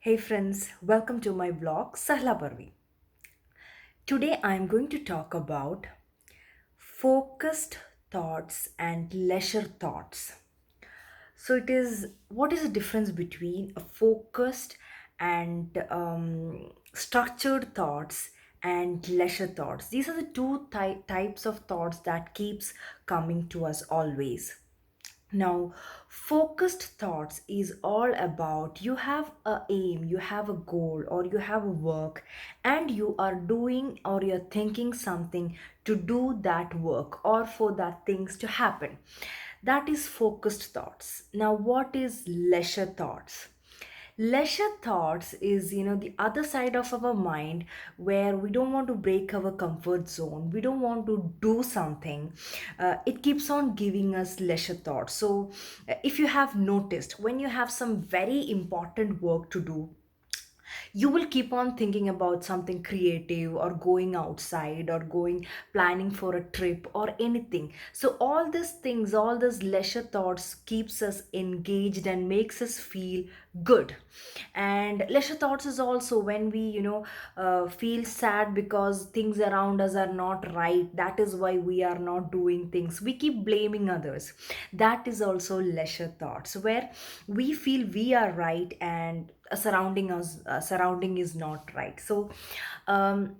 Hey friends, welcome to my blog Sahla Parvi. Today I'm going to talk about focused thoughts and leisure thoughts. So it is what is the difference between a focused and structured thoughts and leisure thoughts. These are the two types of thoughts that keeps coming to us always. Now, focused thoughts is all about you have a aim, you have a goal, or you have a work, and you are doing or you're thinking something to do that work or for that things to happen. That is focused thoughts. Now, what is leisure thoughts? Leisure thoughts is the other side of our mind where we don't want to break our comfort zone, we don't want to do something. It keeps on giving us leisure thoughts. So if you have noticed, when you have some very important work to do, you will keep on thinking about something creative or going outside or going planning for a trip or anything. So all these things, all these leisure thoughts keeps us engaged and makes us feel good. And leisure thoughts is also when we feel sad because things around us are not right. That is why we are not doing things, we keep blaming others. That is also leisure thoughts where we feel we are right and surrounding is not right. So um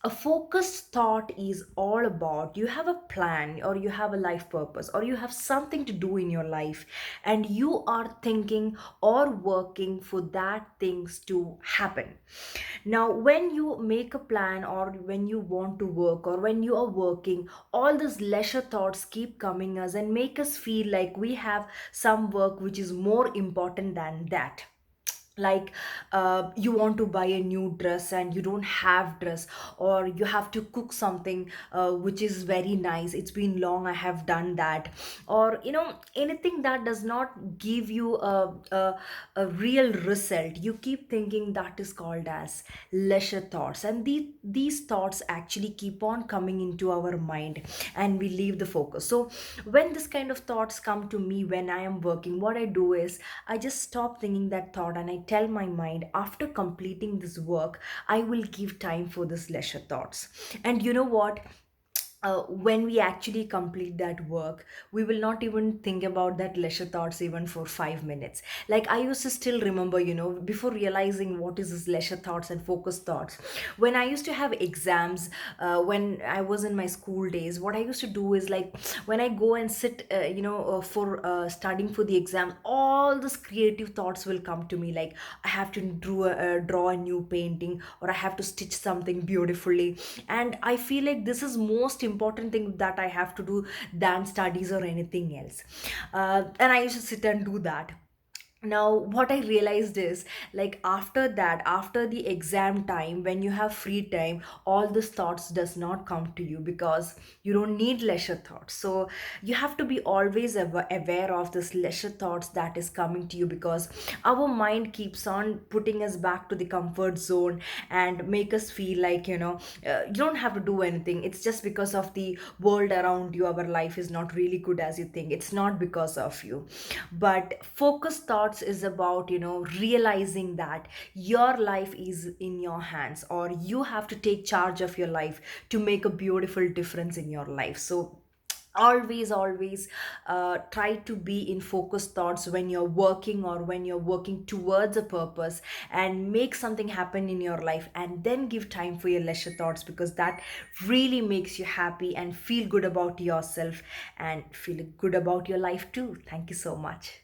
a focused thought is all about you have a plan or you have a life purpose or you have something to do in your life, and you are thinking or working for that things to happen. Now when you make a plan or when you want to work or when you are working, all these leisure thoughts keep coming us and make us feel like we have some work which is more important than that. Like you want to buy a new dress and you don't have dress, or you have to cook something which is very nice, it's been long I have done that, or anything that does not give you a real result. You keep thinking that is called as leisure thoughts, and these thoughts actually keep on coming into our mind and we leave the focus. So when this kind of thoughts come to me when I am working, what I do is I just stop thinking that thought and I tell my mind, after completing this work, I will give time for this leisure thoughts. And you know what? When we actually complete that work, we will not even think about that leisure thoughts even for 5 minutes. Like I used to still remember, before realizing what is this leisure thoughts and focus thoughts, when I used to have exams, when I was in my school days, what I used to do is like when I go and sit, for studying for the exam, all these creative thoughts will come to me. Like I have to draw a new painting, or I have to stitch something beautifully, and I feel like this is most important thing that I have to do than studies or anything else. And I used to sit and do that. Now what I realized is, like after that, after the exam time, when you have free time, all these thoughts does not come to you because you don't need leisure thoughts. So you have to be always aware of this leisure thoughts that is coming to you, because our mind keeps on putting us back to the comfort zone and make us feel like you don't have to do anything. It's just because of the world around you, our life is not really good as you think. It's not because of you. But focused thoughts is about realizing that your life is in your hands, or you have to take charge of your life to make a beautiful difference in your life. So always try to be in focused thoughts when you're working or when you're working towards a purpose, and make something happen in your life, and then give time for your leisure thoughts, because that really makes you happy and feel good about yourself and feel good about your life too. Thank you so much.